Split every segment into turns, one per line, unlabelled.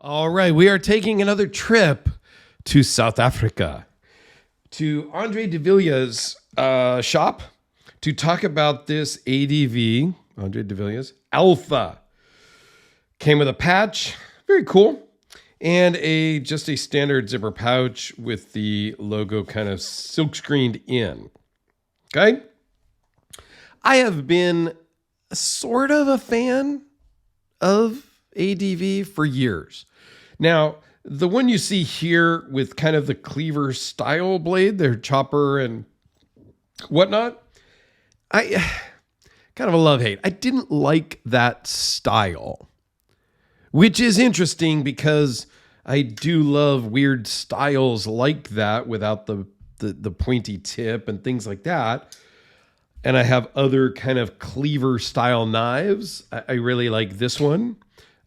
All right, we are taking another trip to South Africa, to Andre de Villiers' shop to talk about this ADV, Andre de Villiers Alpha. Came with a patch, very cool, and just a standard zipper pouch with the logo kind of silk screened in. Okay? I have been sort of a fan of ADV for years. Now, the one you see here with kind of the cleaver style blade, their chopper and whatnot, I kind of a love-hate. I didn't like that style, which is interesting because I do love weird styles like that without the pointy tip and things like that. And I have other kind of cleaver style knives. I really like this one.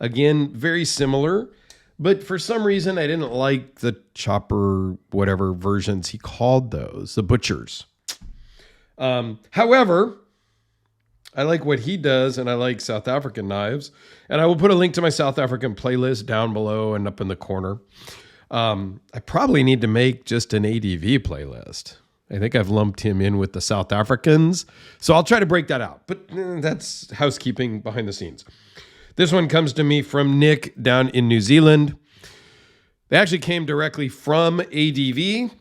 Again, very similar, but for some reason I didn't like the chopper, whatever versions he called those, the butchers. However, I like what he does, and I like South African knives. And I will put a link to my South African playlist down below and up in the corner. I probably need to make just an ADV playlist. I think I've lumped him in with the South Africans. So I'll try to break that out. But that's housekeeping behind the scenes. This one comes to me from Nick down in New Zealand. They actually came directly from ADV.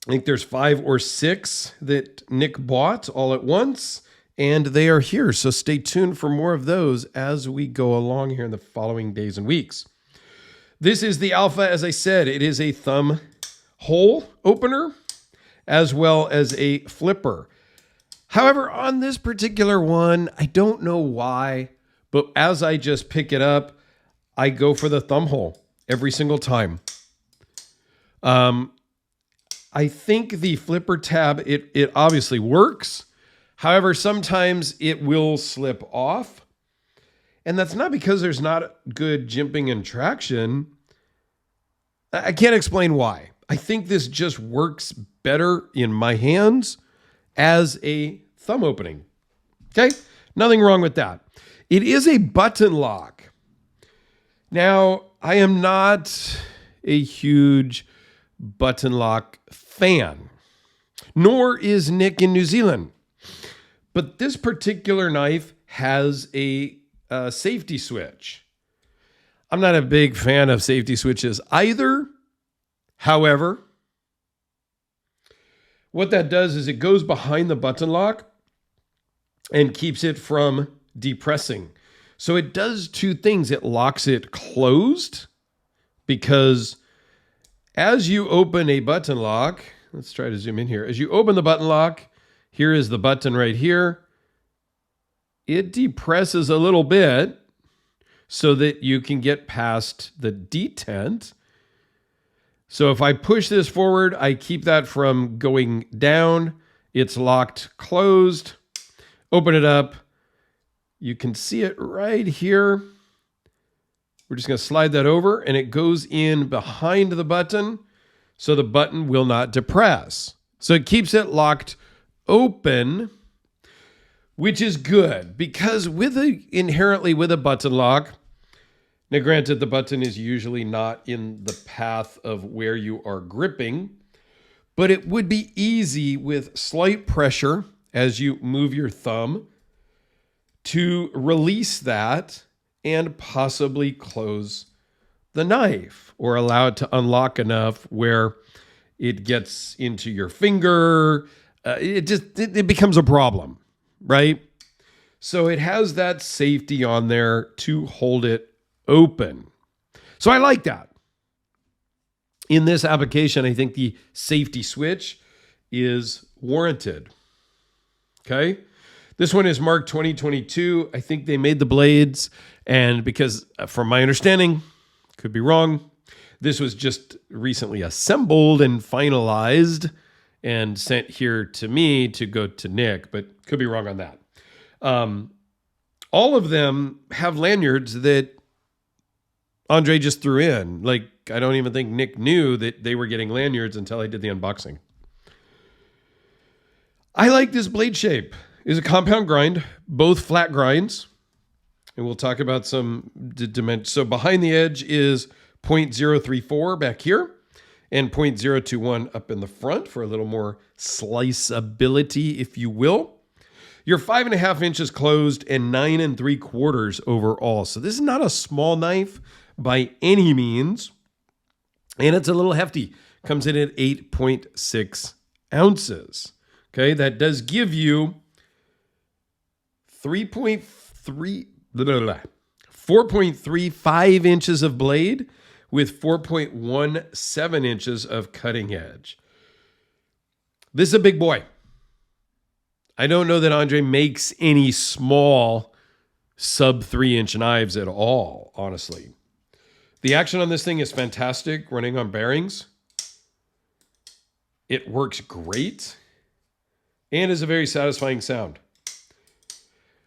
I think there's 5 or 6 that Nick bought all at once, and they are here. So stay tuned for more of those as we go along here in the following days and weeks. This is the Alpha, as I said. It is a thumb hole opener as well as a flipper. However, on this particular one, I don't know why, but as I just pick it up, I go for the thumb hole every single time. I think the flipper tab, it obviously works. However, sometimes it will slip off. And that's not because there's not good jimping and traction. I can't explain why. I think this just works better in my hands as a thumb opening. Okay? Nothing wrong with that. It is a button lock. Now, I am not a huge button lock fan, nor is Nick in New Zealand. But this particular knife has a safety switch. I'm not a big fan of safety switches either. However, what that does is it goes behind the button lock and keeps it from depressing. So it does 2 things. It locks it closed because as you open a button lock, let's try to zoom in here. As you open the button lock, here is the button right here. It depresses a little bit so that you can get past the detent. So if I push this forward, I keep that from going down. It's locked closed. Open it up. You can see it right here. We're just going to slide that over, and it goes in behind the button, so the button will not depress. So it keeps it locked open, which is good, because inherently with a button lock, now granted, the button is usually not in the path of where you are gripping, but it would be easy with slight pressure as you move your thumb to release that and possibly close the knife or allow it to unlock enough where it gets into your finger. It becomes a problem, right? So it has that safety on there to hold it open. So I like that. In this application, I think the safety switch is warranted. Okay? This one is marked 2022. I think they made the blades, and because from my understanding, could be wrong, this was just recently assembled and finalized and sent here to me to go to Nick, but could be wrong on that. All of them have lanyards that Andre just threw in. Like, I don't even think Nick knew that they were getting lanyards until I did the unboxing. I like this blade shape. It's a compound grind, both flat grinds. and we'll talk about some dimensions. So behind the edge is 0.034 back here and 0.021 up in the front for a little more sliceability, if you will. You're 5.5 inches closed and 9 3/4 overall. So this is not a small knife by any means. And it's a little hefty. Comes in at 8.6 ounces. Okay, that does give you 4.35 inches of blade with 4.17 inches of cutting edge. This is a big boy. I don't know that Andre makes any small sub 3-inch knives at all, honestly. The action on this thing is fantastic, running on bearings. It works great and is a very satisfying sound.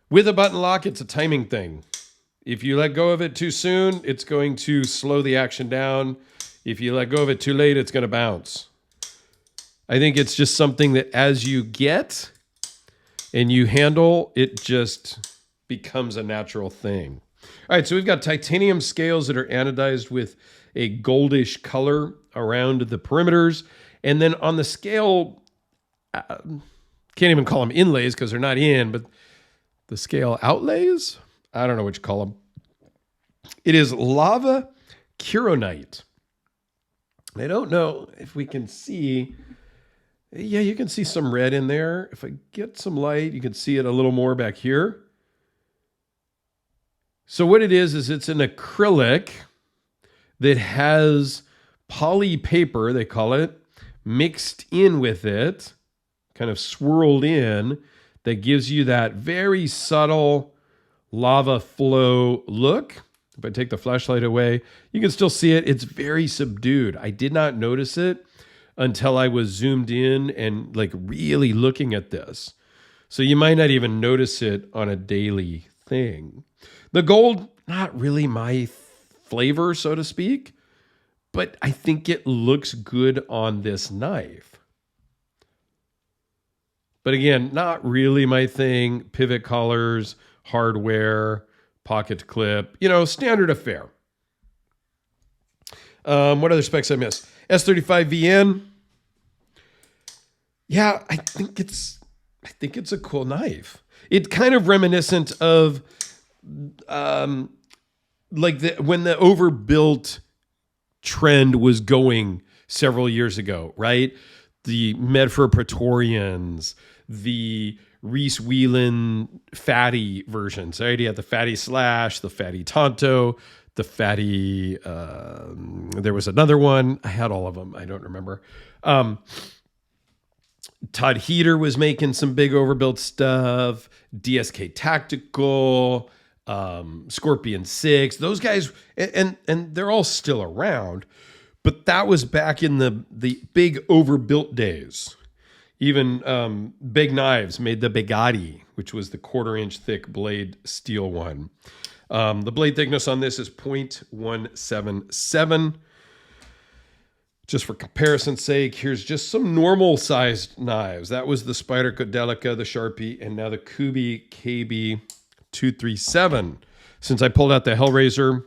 With a button lock, it's a timing thing. If you let go of it too soon, it's going to slow the action down. If you let go of it too late, it's going to bounce. I think it's just something that as you get and you handle, it just becomes a natural thing. All right, so we've got titanium scales that are anodized with a goldish color around the perimeters. And then on the scale, can't even call them inlays because they're not in, but the scale outlays? I don't know what you call them. It is lava kieronite. I don't know if we can see. Yeah, you can see some red in there. If I get some light, you can see it a little more back here. So what it is it's an acrylic that has poly paper, they call it, mixed in with it, kind of swirled in, that gives you that very subtle lava flow look. If I take the flashlight away, you can still see it. It's very subdued. I did not notice it until I was zoomed in and like really looking at this. So you might not even notice it on a daily thing. The gold, not really my flavor, so to speak, but I think it looks good on this knife. But again, not really my thing. Pivot collars, hardware, pocket clip, standard affair. What other specs I missed? S35VN. Yeah, I think it's a cool knife. It's kind of reminiscent of when the overbuilt trend was going several years ago, right? The Medford Praetorians, the Reese Whelan fatty versions, right? You had the fatty slash, the fatty Tonto, the fatty, there was another one. I had all of them. I don't remember. Todd Heater was making some big overbuilt stuff. DSK Tactical, Scorpion 6, those guys, and they're all still around, but that was back in the big overbuilt days. Even Big Knives made the Bugatti, which was the 1/4-inch thick blade steel one. The blade thickness on this is 0.177. Just for comparison's sake, here's just some normal sized knives. That was the Spyderco Delica, the Sharpie, and now the Kubi KB237. Since I pulled out the Hellraiser,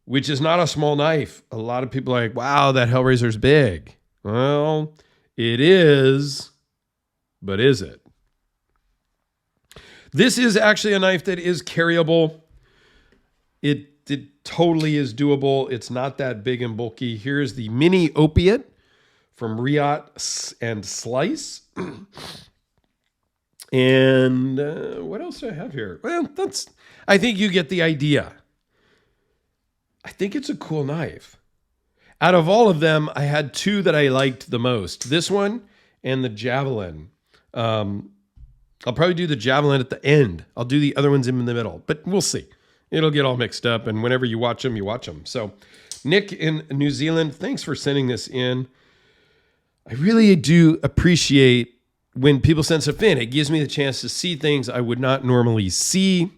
which is not a small knife. A lot of people are like, wow, that Hellraiser's big. Well, it is, but is it? This is actually a knife that is carryable. It totally is doable. It's not that big and bulky. Here's the mini opiate from Riot and Slice. And what else do I have here? Well, I think you get the idea. I think it's a cool knife. Out of all of them, I had two that I liked the most. This one and the Javelin. I'll probably do the Javelin at the end. I'll do the other ones in the middle, but we'll see. It'll get all mixed up, and whenever you watch them, you watch them. So, Nick in New Zealand, thanks for sending this in. I really do appreciate when people send stuff in. It gives me the chance to see things I would not normally see,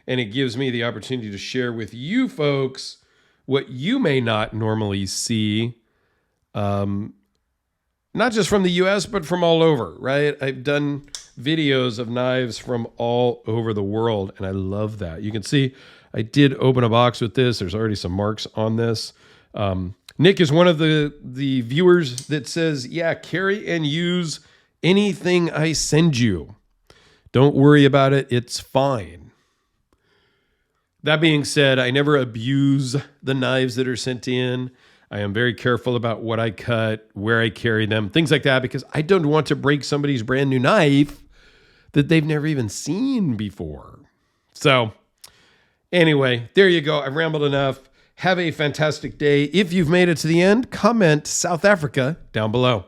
and it gives me the opportunity to share with you folks what you may not normally see, not just from the U.S., but from all over, right? I've done videos of knives from all over the world, and I love that. You can see I did open a box with this. There's already some marks on this. Nick is one of the viewers that says, yeah, carry and use anything I send you. Don't worry about it. It's fine. That being said, I never abuse the knives that are sent in. I am very careful about what I cut, where I carry them, things like that, because I don't want to break somebody's brand new knife that they've never even seen before. So anyway, there you go. I've rambled enough. Have a fantastic day. If you've made it to the end, comment South Africa down below.